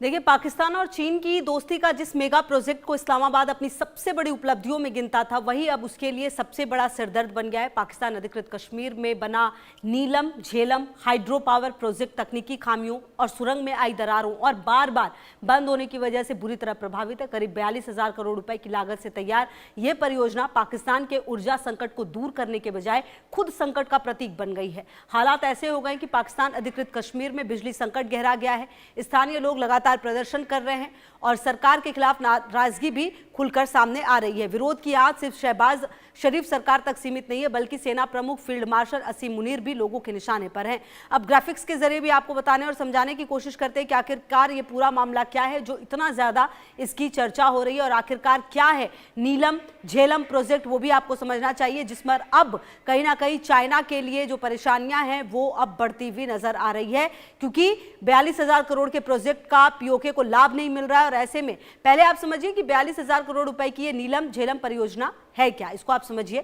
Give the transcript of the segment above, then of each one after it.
देखिए, पाकिस्तान और चीन की दोस्ती का जिस मेगा प्रोजेक्ट को इस्लामाबाद अपनी सबसे बड़ी उपलब्धियों में गिनता था, वही अब उसके लिए सबसे बड़ा सिरदर्द बन गया है। पाकिस्तान अधिकृत कश्मीर में बना नीलम झेलम हाइड्रो पावर प्रोजेक्ट तकनीकी खामियों और सुरंग में आई दरारों और बार बार बंद होने की वजह से बुरी तरह प्रभावित है। करीब 42,000 करोड़ रुपए की लागत से तैयार यह परियोजना पाकिस्तान के ऊर्जा संकट को दूर करने के बजाय खुद संकट का प्रतीक बन गई है। हालात ऐसे हो गए कि पाकिस्तान अधिकृत कश्मीर में बिजली संकट गहरा गया है। स्थानीय लोग लगातार प्रदर्शन कर रहे हैं और सरकार के खिलाफ नाराजगी भी खुलकर सामने आ रही है। विरोध की आंच सिर्फ शहबाज शरीफ सरकार तक सीमित नहीं है, बल्कि सेना प्रमुख फील्ड मार्शल असीम मुनीर भी लोगों के निशाने पर हैं। अब ग्राफिक्स के जरिए भी आपको बताने और समझाने की कोशिश करते हैं कि आखिरकार ये पूरा मामला क्या है जो इतना ज्यादा इसकी चर्चा हो रही है, और आखिरकार क्या है नीलम झेलम प्रोजेक्ट, वो भी आपको समझना चाहिए, जिसमें अब कहीं ना कहीं चाइना के लिए जो परेशानियां हैं वो अब बढ़ती हुई नजर आ रही है, क्योंकि 42,000 करोड़ के प्रोजेक्ट का पीओके को लाभ नहीं मिल रहा है। और ऐसे में पहले आप समझिए कि 42,000 करोड़ रुपए की ये नीलम झेलम परियोजना है क्या, इसको आप समझिए।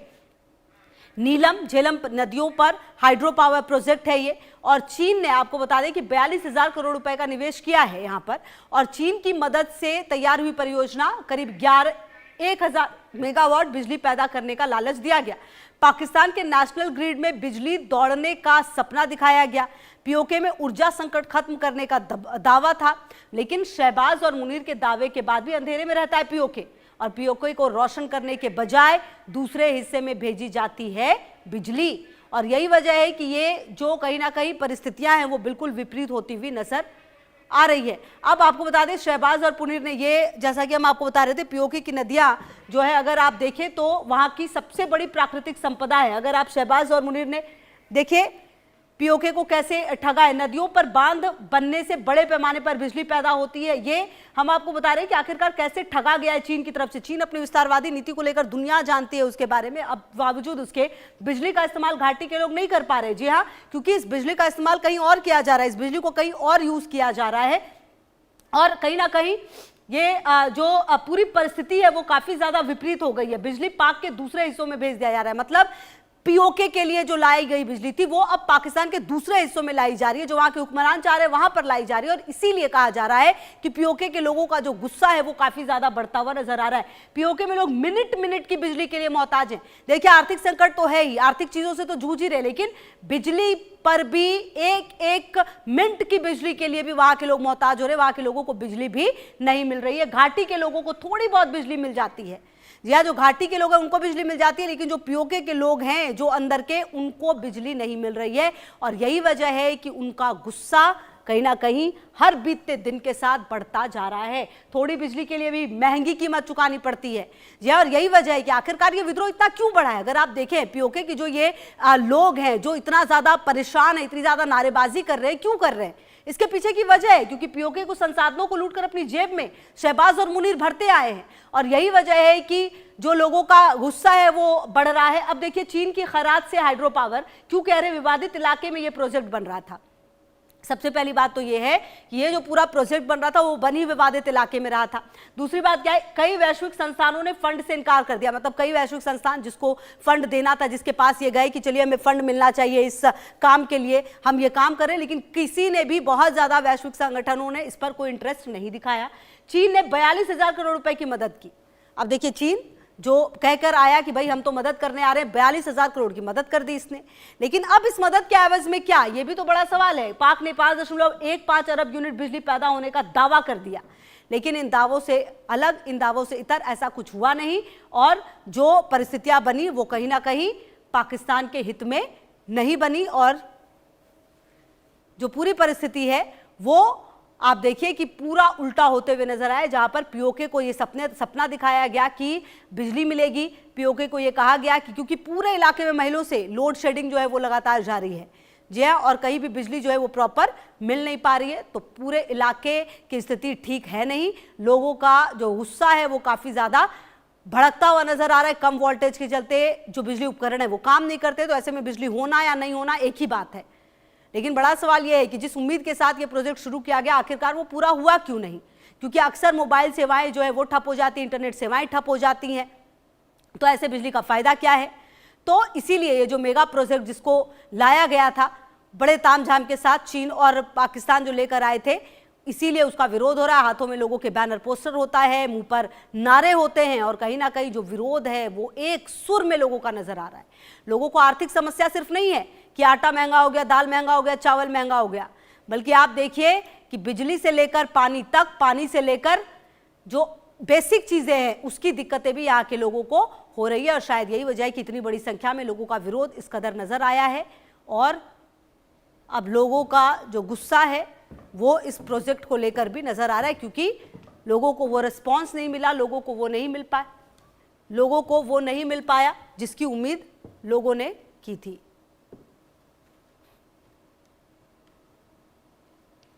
नीलम झेलम नदियों पर हाइड्रो पावर प्रोजेक्ट है ये, और चीन ने, आपको बता दें कि 42,000 करोड़ रुपए का निवेश किया है यहां पर, और चीन की मदद से तैयार हुई परियोजना करीब 1,000 मेगावाट बिजली पैदा करने का लालच दिया गया। पाकिस्तान के नेशनल ग्रिड में बिजली दौड़ने का सपना दिखाया गया। पीओके में ऊर्जा संकट खत्म करने का दावा था, लेकिन शहबाज और मुनीर के दावे के बाद भी अंधेरे में रहता है पीओके, और पीओके को रोशन करने के बजाय दूसरे हिस्से में भेजी जाती है बिजली। और यही वजह है कि ये जो कहीं ना कहीं परिस्थितियां हैं वो बिल्कुल विपरीत होती हुई नजर आ रही है। अब आपको बता दें, शहबाज और मुनीर ने ये, जैसा कि हम आपको बता रहे थे, पीओके की नदियां जो है अगर आप देखें तो वहां की सबसे बड़ी प्राकृतिक संपदा है। अगर आप शहबाज और मुनीर ने देखिए पीओके को कैसे ठगा है, नदियों पर बांध बनने से बड़े पैमाने पर बिजली पैदा होती है, ये हम आपको बता रहे हैं कि आखिरकार कैसे ठगा गया है चीन की तरफ से। चीन अपनी विस्तारवादी नीति को लेकर दुनिया जानती है उसके बारे में, अब बावजूद उसके बिजली का इस्तेमाल घाटी के लोग नहीं कर पा रहे। जी हाँ, क्योंकि इस बिजली का इस्तेमाल कहीं और किया जा रहा है, इस बिजली को कहीं और यूज किया जा रहा है, और कहीं ना कहीं ये जो पूरी परिस्थिति है वो काफी ज्यादा विपरीत हो गई है। बिजली पाक के दूसरे हिस्सों में भेज दिया जा रहा है, मतलब पीओके के लिए जो लाई गई बिजली थी वो अब पाकिस्तान के दूसरे हिस्सों में लाई जा रही है, जो वहां के हुक्मरान चाह रहे हैं वहां पर लाई जा रही है। और इसीलिए कहा जा रहा है कि पीओके के लोगों का जो गुस्सा है वो काफी ज्यादा बढ़ता हुआ नजर आ रहा है। पीओके में लोग मिनट मिनट की बिजली के लिए मोहताज हैं। देखिए, आर्थिक संकट तो है ही, आर्थिक चीजों से तो जूझ ही रहे, लेकिन बिजली पर भी एक एक मिनट की बिजली के लिए भी वहां के लोग मोहताज हो रहे, वहां के लोगों को बिजली भी नहीं मिल रही है। घाटी के लोगों को थोड़ी बहुत बिजली मिल जाती है, जी हाँ, जो घाटी के लोग हैं उनको बिजली मिल जाती है, लेकिन जो पीओके के लोग हैं जो अंदर के, उनको बिजली नहीं मिल रही है। और यही वजह है कि उनका गुस्सा कहीं ना कहीं हर बीतते दिन के साथ बढ़ता जा रहा है। थोड़ी बिजली के लिए भी महंगी कीमत चुकानी पड़ती है। जी, और यही वजह है कि आखिरकार ये विद्रोह इतना क्यों बढ़ा है। अगर आप देखें पीओके की जो ये लोग हैं जो इतना ज्यादा परेशान है, इतनी ज्यादा नारेबाजी कर रहे हैं, क्यों कर रहे हैं, इसके पीछे की वजह है क्योंकि पीओके को संसाधनों को लूटकर अपनी जेब में शहबाज और मुनीर भरते आए हैं, और यही वजह है कि जो लोगों का गुस्सा है वो बढ़ रहा है। अब देखिए, चीन की खराज से हाइड्रो पावर क्यों कह रहे, विवादित इलाके में ये प्रोजेक्ट बन रहा था। सबसे पहली बात तो ये है कि ये जो पूरा प्रोजेक्ट बन रहा था वो बनी विवादित इलाके में रहा था। दूसरी बात क्या है, कई वैश्विक संस्थानों ने फंड से इनकार कर दिया, मतलब कई वैश्विक संस्थान जिसको फंड देना था, जिसके पास ये गए कि चलिए हमें फंड मिलना चाहिए इस काम के लिए, हम ये काम करें, लेकिन किसी ने भी, बहुत ज्यादा वैश्विक संगठनों ने इस पर कोई इंटरेस्ट नहीं दिखाया। चीन ने 42,000 करोड़ रुपए की मदद की। अब देखिए, चीन जो कहकर आया कि भाई हम तो मदद करने आ रहे हैं, 42,000 करोड़ की मदद कर दी इसने, लेकिन अब इस मदद के एवज में क्या, ये भी तो बड़ा सवाल है। पाक ने 5.15 अरब यूनिट बिजली पैदा होने का दावा कर दिया, लेकिन इन दावों से अलग, इन दावों से इतर ऐसा कुछ हुआ नहीं, और जो परिस्थितियां बनी वो कहीं ना कहीं पाकिस्तान के हित में नहीं बनी। और जो पूरी परिस्थिति है वो आप देखिए कि पूरा उल्टा होते हुए नजर आए, जहां पर पीओके को ये सपना दिखाया गया कि बिजली मिलेगी। पीओके को ये कहा गया कि क्योंकि पूरे इलाके में महीनों से लोड शेडिंग जो है वो लगातार जारी है, जी हाँ, और कहीं भी बिजली जो है वो प्रॉपर मिल नहीं पा रही है, तो पूरे इलाके की स्थिति ठीक है नहीं। लोगों का जो गुस्सा है वो काफी ज्यादा भड़कता हुआ नजर आ रहा है। कम वोल्टेज के चलते जो बिजली उपकरण है वो काम नहीं करते, तो ऐसे में बिजली होना या नहीं होना एक ही बात है। लेकिन बड़ा सवाल यह है कि जिस उम्मीद के साथ ये प्रोजेक्ट शुरू किया गया, आखिरकार वो पूरा हुआ क्यों नहीं, क्योंकि अक्सर मोबाइल सेवाएं जो है वो ठप हो जाती हैं, इंटरनेट सेवाएं ठप हो जाती हैं, तो ऐसे बिजली का फायदा क्या है। तो इसीलिए ये जो मेगा प्रोजेक्ट जिसको लाया गया था बड़े तामझाम के साथ, चीन और पाकिस्तान जो लेकर आए थे, इसीलिए उसका विरोध हो रहा है। हाथों में लोगों के बैनर पोस्टर होता है, मुंह पर नारे होते हैं और कहीं ना कहीं जो विरोध है वो एक सुर में लोगों का नजर आ रहा है। लोगों को आर्थिक समस्या सिर्फ नहीं है कि आटा महंगा हो गया, दाल महंगा हो गया, चावल महंगा हो गया, बल्कि आप देखिए कि बिजली से लेकर पानी तक, पानी से लेकर जो बेसिक चीजें हैं उसकी दिक्कतें भी यहाँ के लोगों को हो रही है। और शायद यही वजह है कि इतनी बड़ी संख्या में लोगों का विरोध इस कदर नजर आया है। और अब लोगों का जो गुस्सा है वो इस प्रोजेक्ट को लेकर भी नजर आ रहा है, क्योंकि लोगों को वो रिस्पॉन्स नहीं मिला, लोगों को वो नहीं मिल पाया, लोगों को वो नहीं मिल पाया जिसकी उम्मीद लोगों ने की थी।